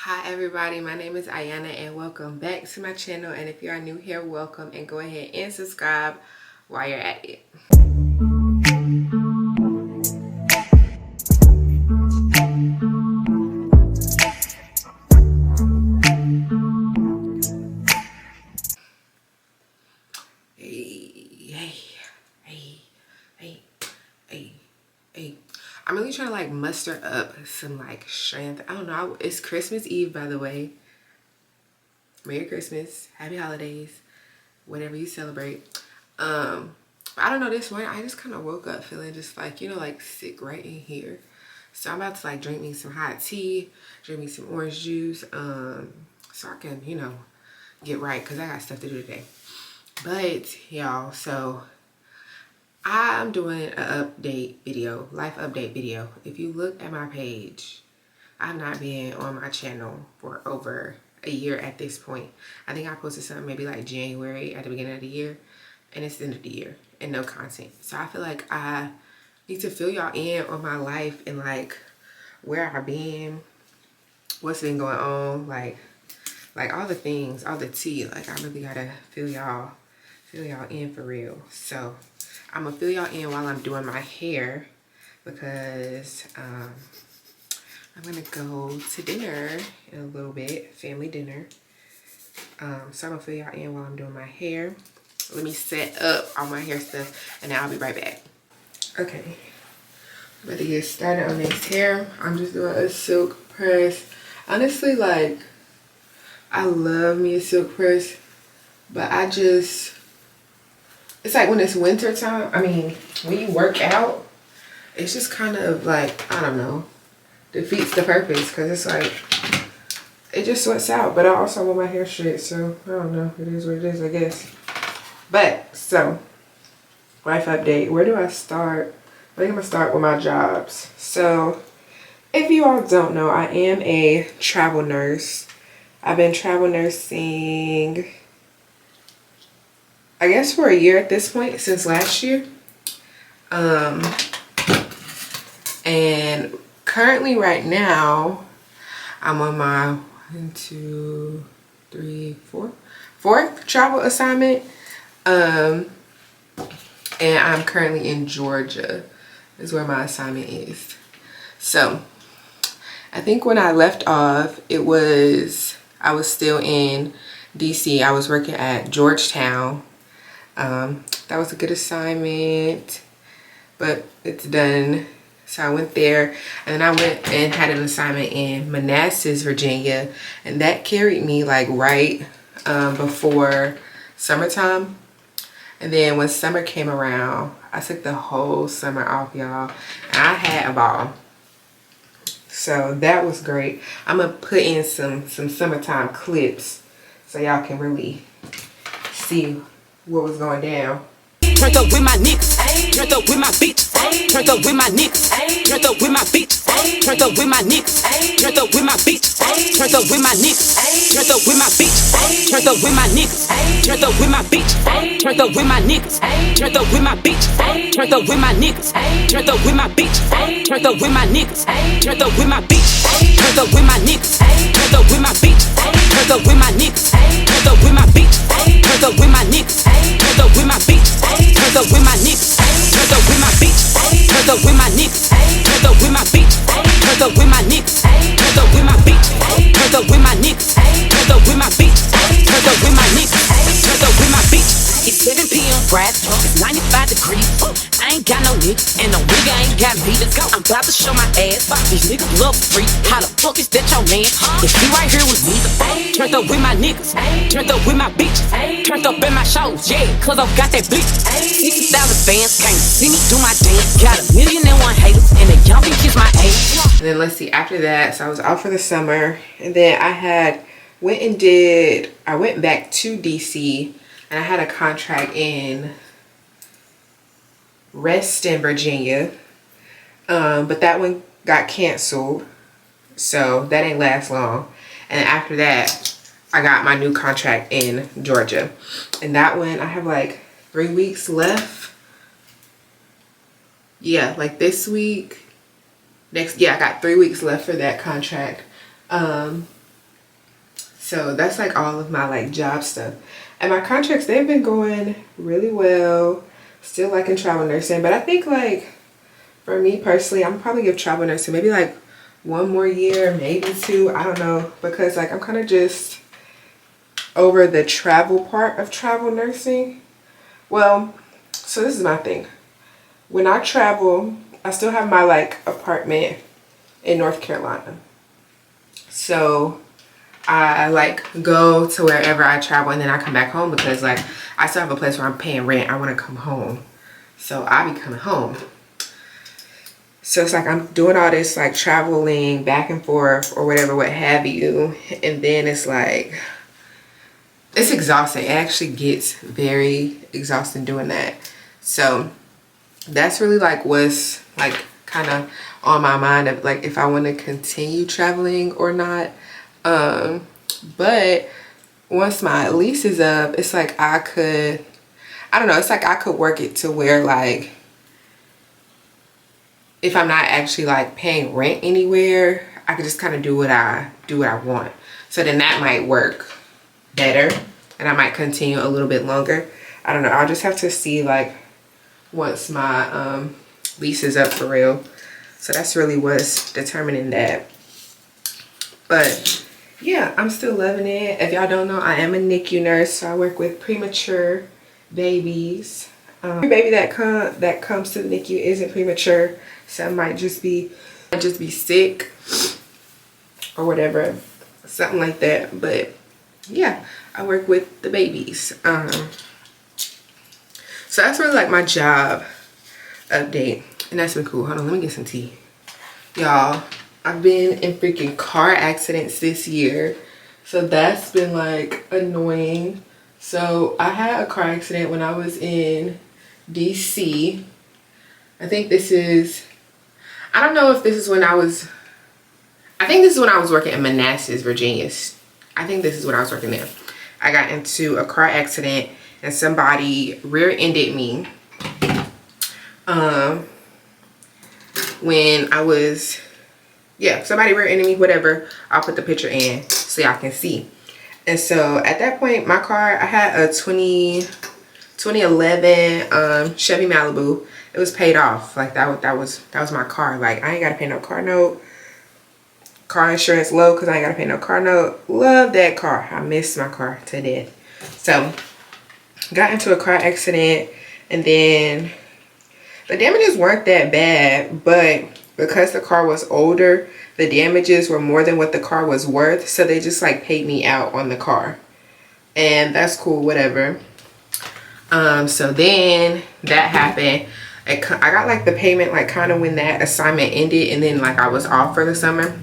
Hi everybody, my name is Ayana and welcome back to my channel. And if you are new here, welcome, and go ahead and subscribe while you're at it. Hey. I'm really trying to like muster up some like strength. I don't know. It's Christmas Eve, by the way. Merry Christmas, happy holidays, whatever you celebrate. I don't know, this morning I just kind of woke up feeling just like, like sick right in here. So I'm about to like drink me some hot tea, drink me some orange juice, so I can, get right, because I got stuff to do today. But y'all, so I'm doing an update video, life update video. If you look at my page, I've not been on my channel for over a year at this point. I think I posted something maybe like January at the beginning of the year, and it's the end of the year and no content. So I feel like I need to fill y'all in on my life and like where I've been, what's been going on, like all the things, all the tea. Like I really gotta fill y'all in for real. So I'm gonna fill y'all in while I'm doing my hair, because I'm gonna go to dinner in a little bit, family dinner. So I'm gonna fill y'all in while I'm doing my hair. Let me set up all my hair stuff and then I'll be right back. Okay, I'm about to get started on this hair. I'm just doing a silk press. Honestly, like, I love me a silk press, but it's like when it's winter time, I mean, when you work out, it's just kind of like, I don't know, defeats the purpose, because it's like, it just sweats out. But I also want my hair straight, so I don't know, it is what it is, I guess. But so life update, where do I start? I think I'm gonna start with my jobs. So if you all don't know, I am a travel nurse. I've been travel nursing, I guess, for a year at this point, since last year. And currently right now I'm on my fourth travel assignment. And I'm currently in Georgia, is where my assignment is. So I think when I left off, I was still in DC. I was working at Georgetown. That was a good assignment, but it's done. So I went there, and then I went and had an assignment in Manassas, Virginia, and that carried me like right before summertime. And then when summer came around, I took the whole summer off, y'all, and I had a ball. So that was great. I'm gonna put in some summertime clips so y'all can really see what was going down. Turned up with my niggas, turned up with my bitch, turned up with my niggas, turned up with my bitch, turned up with my niggas, turned up with my bitch, turned up with my niggas, turned up with my bitch, turned up with my niggas, turned up with my bitch, turned up with my niggas, turned up with my bitch, turned up with my niggas, turned up with my bitch, turned up with my niggas, turned up with my bitch, turned up with my niggas, turned up with my bitch, turned up with my niggas, turned up with my bitch, turned up with my niggas, turned up with my bitch. Turned up with my niggas, turned up with my bitch, turned up with my niggas, turned up with my bitch, turned up with my niggas, turned up with my bitch, turned up with my niggas, turned up with my bitch, turned up with my niggas, turned up with my bitch. It's 7 p.m. grass drunk, it's 95 degrees. I ain't got no niggas, and no nigga ain't got me. Let's go. I'm about to show my ass. These niggas love free. How the fuck is that your man? If he right here with me, turned up with my niggas, turned up with my bitch, turned up in my shows, yeah, cause I've got that bitch. 60,000 fans came to see me do my dance. Got 1,000,001 haters, and they y'all can kiss my ass. And then let's see, after that, so I was out for the summer, and then I went back to DC, and I had a contract in Reston, Virginia, but that one got canceled, so that didn't last long. And after that, I got my new contract in Georgia, and that one I have like 3 weeks left. Yeah, like this week, I got 3 weeks left for that contract. So that's like all of my like job stuff. And my contracts, they've been going really well. Still like in travel nursing. But I think like for me personally, I'm probably give travel nursing maybe like 1 more year, maybe 2. I don't know. Because like I'm kind of just over the travel part of travel nursing. Well, so this is my thing. When I travel, I still have my like apartment in North Carolina. So I like go to wherever I travel and then I come back home because like I still have a place where I'm paying rent. I want to come home. So I be coming home. So it's like I'm doing all this like traveling back and forth or whatever, what have you. And then it's like, it's exhausting. It actually gets very exhausting doing that. So that's really like what's like kind of on my mind of like if I want to continue traveling or not. But once my lease is up, it's like I don't know, it's like I could work it to where like if I'm not actually like paying rent anywhere, I could just kind of do what I want. So then that might work better and I might continue a little bit longer. I don't know. I'll just have to see like once my lease is up for real. So that's really what's determining that. But yeah, I'm still loving it. If y'all don't know, I am a NICU nurse, so I work with premature babies. Every baby that comes to the NICU isn't premature. Some might just be sick or whatever, something like that. But yeah, I work with the babies. So that's really like my job update, and that's been cool. Hold on, let me get some tea. Y'all, I've been in freaking car accidents this year, so that's been like annoying. So I had a car accident when I was in DC. I think this is, I don't know if this is when I was working in Manassas, Virginia. I think this is when I was working there. I got into a car accident and somebody rear-ended me when I was, yeah, somebody rear-ended me, whatever. I'll put the picture in so y'all can see. And so at that point, my car, I had a 2011 Chevy Malibu. It was paid off. Like that was my car. Like I ain't gotta pay no car note. Car insurance low because I ain't gotta pay no car note. Love that car. I miss my car to death. So got into a car accident, and then the damages weren't that bad, but because the car was older, the damages were more than what the car was worth, so they just like paid me out on the car, and that's cool, whatever. So then that happened. I got like the payment like kind of when that assignment ended, and then like I was off for the summer.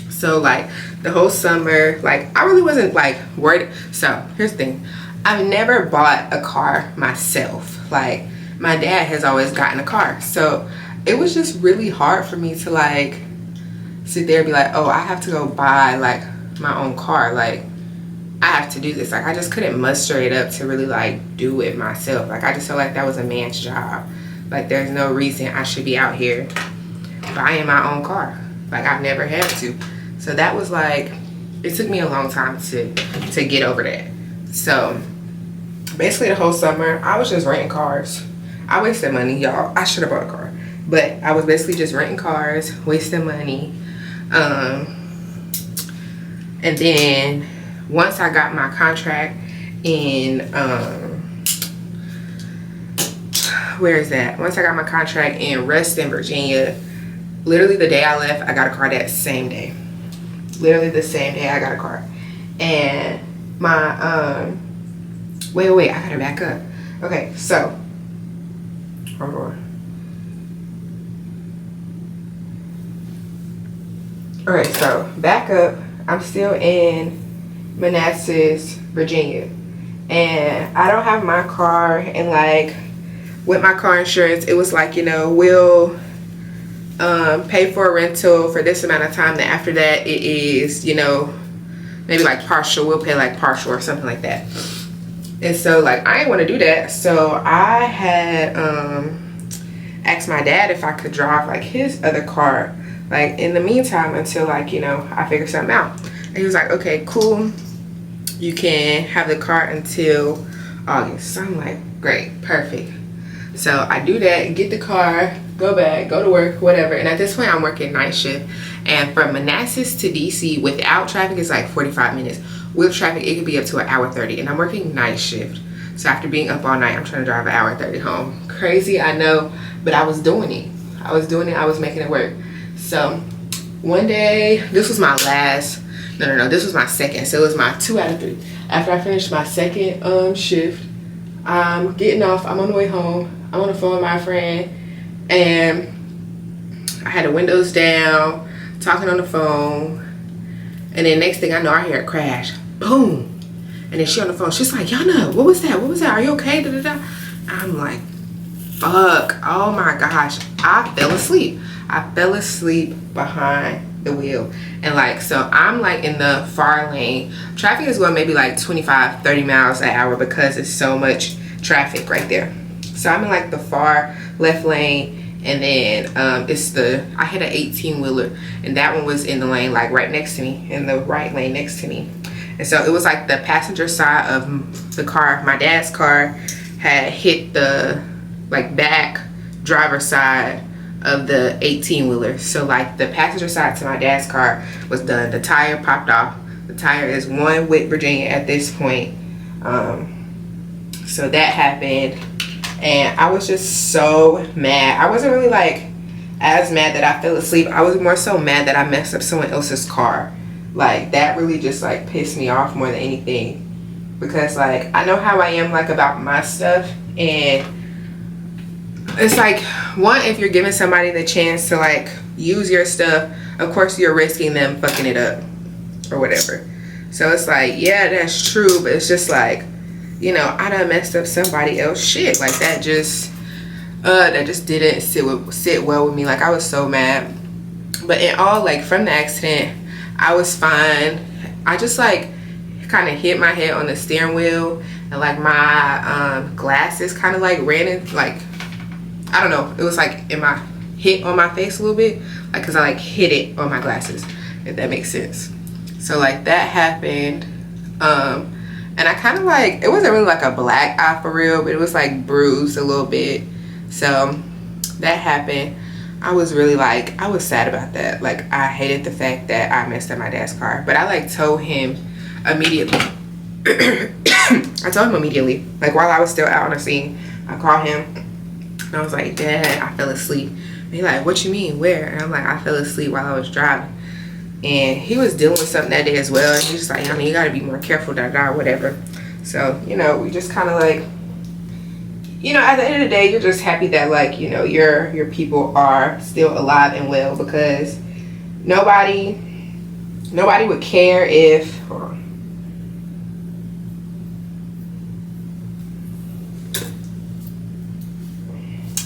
So like the whole summer, like I really wasn't like worried. So here's the thing, I've never bought a car myself. Like my dad has always gotten a car, so it was just really hard for me to like sit there and be like, oh, I have to go buy like my own car. Like I have to do this. Like I just couldn't muster it up to really like do it myself. Like I just felt like that was a man's job. Like there's no reason I should be out here buying my own car. Like I've never had to. So that was like, it took me a long time to get over that. So basically the whole summer I was just renting cars. I wasted money, y'all. I should have bought a car, but I was basically just renting cars, wasting money. And then once I got my contract in where is that? Once I got my contract in Reston, Virginia, literally the day I left, I got a car that same day. Literally the same day I got a car. And my wait, I gotta back up. Okay, so hold on. Alright, so back up. I'm still in Manassas, Virginia, and I don't have my car. And like with my car insurance, it was like, you know, we'll pay for a rental for this amount of time, then after that it is, you know, maybe like partial, we'll pay like partial or something like that. And so like I didn't want to do that, so I had asked my dad if I could drive like his other car, like in the meantime until like, you know, I figure something out. And he was like, okay, cool. You can have the car until August. So I'm like, great, perfect. So I do that, get the car, go back, go to work, whatever. And at this point, I'm working night shift. And from Manassas to DC, without traffic, it's like 45 minutes. With traffic, it could be up to an hour 30. And I'm working night shift. So after being up all night, I'm trying to drive an hour 30 home. Crazy, I know, but I was doing it. I was making it work. So one day, this was my last, no, this was my second. So it was my 2 out of 3. After I finished my second shift, I'm getting off, I'm on the way home. I'm on the phone with my friend, and I had the windows down, talking on the phone, and then next thing I know, I hear it crash. Boom. And then she on the phone, she's like, Yana, what was that? What was that? Are you okay? Da, da, da. I'm like, fuck. Oh my gosh. I fell asleep. I fell asleep behind the wheel. And like, so I'm like in the far lane. Traffic is going maybe like 25, 30 miles an hour because it's so much traffic right there. So I'm in like the far left lane, and then I had an 18-wheeler, and that one was in the lane like right next to me, in the right lane next to me. And so it was like the passenger side of the car. My dad's car had hit the like back driver's side of the 18-wheeler. So like the passenger side to my dad's car was done. The tire popped off. The tire is one with Virginia at this point. So that happened. And I was just so mad. I wasn't really like as mad that I fell asleep. I was more so mad that I messed up someone else's car. Like that really just like pissed me off more than anything. Because like I know how I am like about my stuff, and it's like, one, if you're giving somebody the chance to like use your stuff, of course you're risking them fucking it up or whatever. So it's like, yeah, that's true, but it's just like, you know, I done messed up somebody else shit. Like that just didn't sit well with me. Like I was so mad. But in all, like from the accident, I was fine. I just like kind of hit my head on the steering wheel, and like my glasses kind of like ran in, like, I don't know, it was like hit on my face a little bit, like because I like hit it on my glasses, if that makes sense. So like that happened. And I kind of like, it wasn't really like a black eye for real, but it was like bruised a little bit. So that happened. I was really like, I was sad about that. Like I hated the fact that I messed up my dad's car, but I like told him immediately. I told him immediately, like while I was still out on the scene. I called him and I was like, Dad, I fell asleep. And he's like, what you mean, where? And I'm like, I fell asleep while I was driving. And he was dealing with something that day as well. And he's just like, I mean, you gotta be more careful, whatever. So, you know, we just kind of like, you know, at the end of the day, you're just happy that like, you know, your people are still alive and well, because nobody would care if, hold on.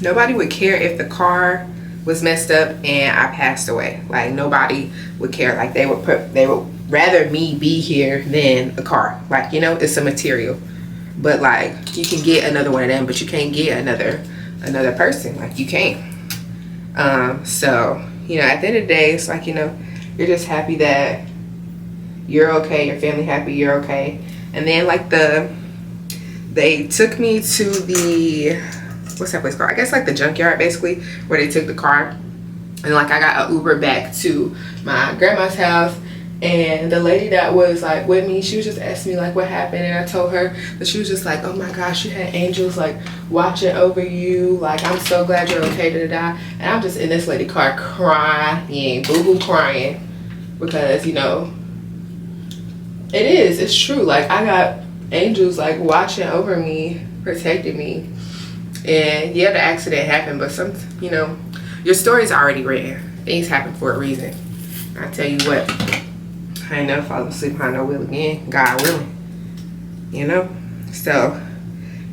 Nobody would care if the car was messed up and I passed away. Like nobody would care. Like they would rather me be here than a car. Like, you know, it's a material. But like you can get another one of them, but you can't get another person. Like you can't. So, you know, at the end of the day, it's like, you know, you're just happy that you're okay, your family happy, you're okay. And then like they took me to the, what's that place called? I guess like the junkyard, basically, where they took the car. And like I got an Uber back to my grandma's house, and the lady that was like with me, she was just asking me like what happened, and I told her that she was just like, oh my gosh, you had angels like watching over you, like I'm so glad you're okay, da da da. And I'm just in this lady car crying, boo-boo crying, because you know, it's true. Like I got angels like watching over me, protecting me. And yeah, the accident happened, but you know, your story's already written. Things happen for a reason. I tell you what, I ain't never fall asleep behind no wheel again, God willing. You know? So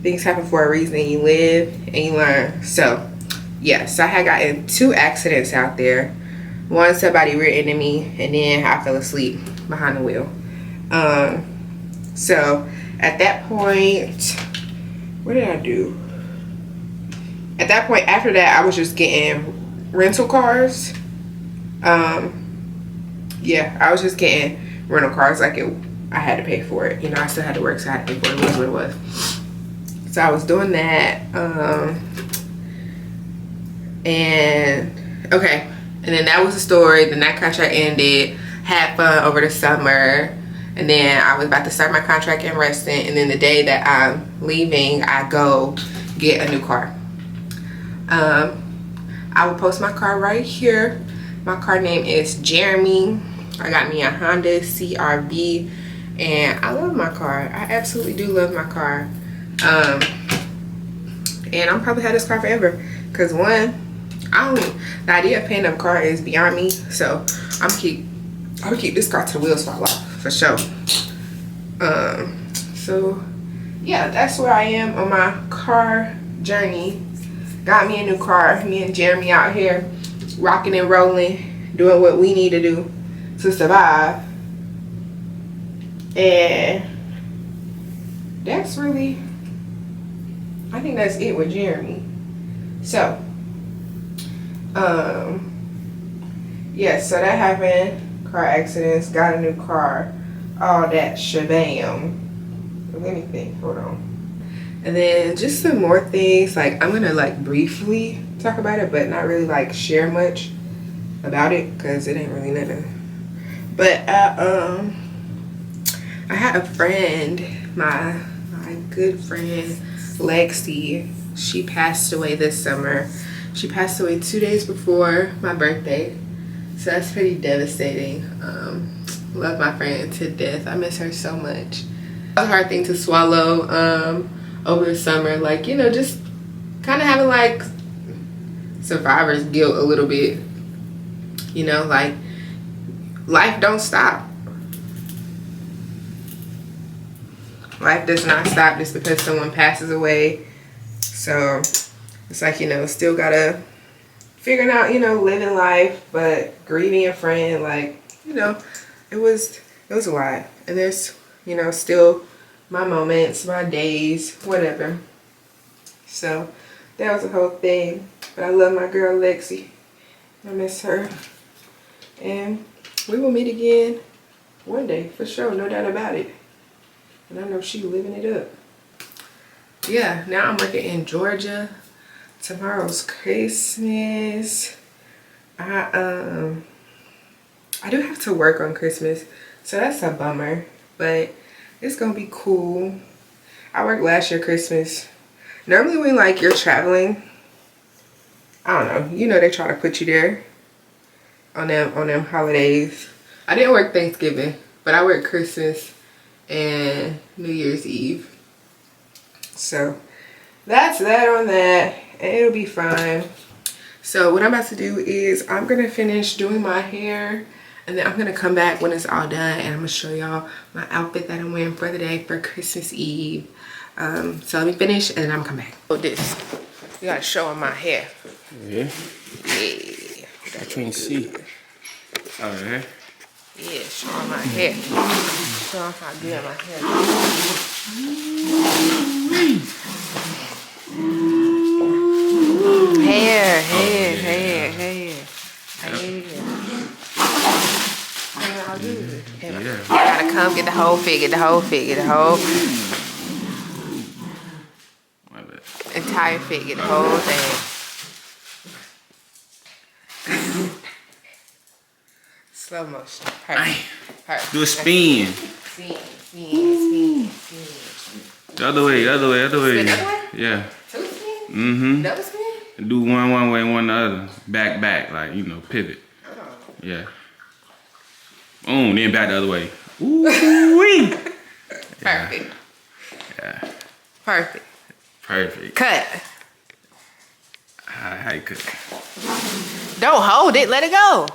things happen for a reason. You live and you learn. So yeah, so I had gotten 2 accidents out there. One, somebody rear ended me, and then I fell asleep behind the wheel. So at that point, what did I do? At that point, after that, I was just getting rental cars. Yeah, I was just getting rental cars like I had to pay for it. You know, I still had to work, so I had to pay for it. It was what it was. So I was doing that. And okay, and then that was the story. Then that contract ended. Had fun over the summer, and then I was about to start my contract in Reston. And then the day that I'm leaving, I go get a new car. I will post my car right here. My car name is Jeremy. I got me a Honda CR-V, and I love my car. I absolutely do love my car. And I'm probably had this car forever, because one, the idea of paying up a car is beyond me. So I would keep this car till the wheels fall off for sure. So yeah, that's where I am on my car journey. Got me a new car. Me and Jeremy out here rocking and rolling, doing what we need to do to survive. And that's really, I think that's it with Jeremy. So yeah, so that happened. Car accidents, got a new car, all that shabam. Let me think, hold on. And then just some more things, like I'm gonna like briefly talk about it, but not really like share much about it, because it ain't really nothing. But I had a friend, my good friend Lexi. She passed away this summer. She passed away 2 days before my birthday, so that's pretty devastating. Love my friend to death. I miss her so much. It was a hard thing to swallow over the summer, like, you know, just kind of having like survivor's guilt a little bit, you know, like life don't stop. Life does not stop just because someone passes away. So it's like, you know, still gotta figuring out, you know, living life, but grieving a friend, like, you know, it was a lot. And there's, you know, still my moments, my days, whatever. So that was the whole thing. But I love my girl Lexi. I miss her. And we will meet again one day for sure, no doubt about it. And I know she living it up. Yeah, now I'm working in Georgia. Tomorrow's Christmas. I do have to work on Christmas, so that's a bummer, but it's gonna be cool. I worked last year Christmas. Normally when like you're traveling, I don't know, you know, they try to put you there on them holidays. I didn't work Thanksgiving, but I worked Christmas and New Year's Eve. So that's that on that, and it'll be fine. So what I'm about to do is I'm gonna finish doing my hair, and then I'm gonna come back when it's all done, and I'm gonna show y'all my outfit that I'm wearing for the day for Christmas Eve. So let me finish and then I'm gonna come back. Oh, this, you gotta show them my hair. Yeah. Yeah. I can't see. Oh, yeah. Yeah, show them my hair. Show them how good my hair is. Hair. All good. Yeah. I gotta come get the whole figure, the whole My bad. entire figure, the whole thing. Slow motion. Perfect. Do a spin. Spin. The other way. Spin the other way? Yeah. Two spin? Mm-hmm. Double spin? Do one way, one the other. Back, like, you know, pivot. Oh. Yeah. Boom, then back the other way. Ooh-wee. Perfect. Yeah. Perfect. Perfect. Cut. How you cook? Don't hold it. Let it go.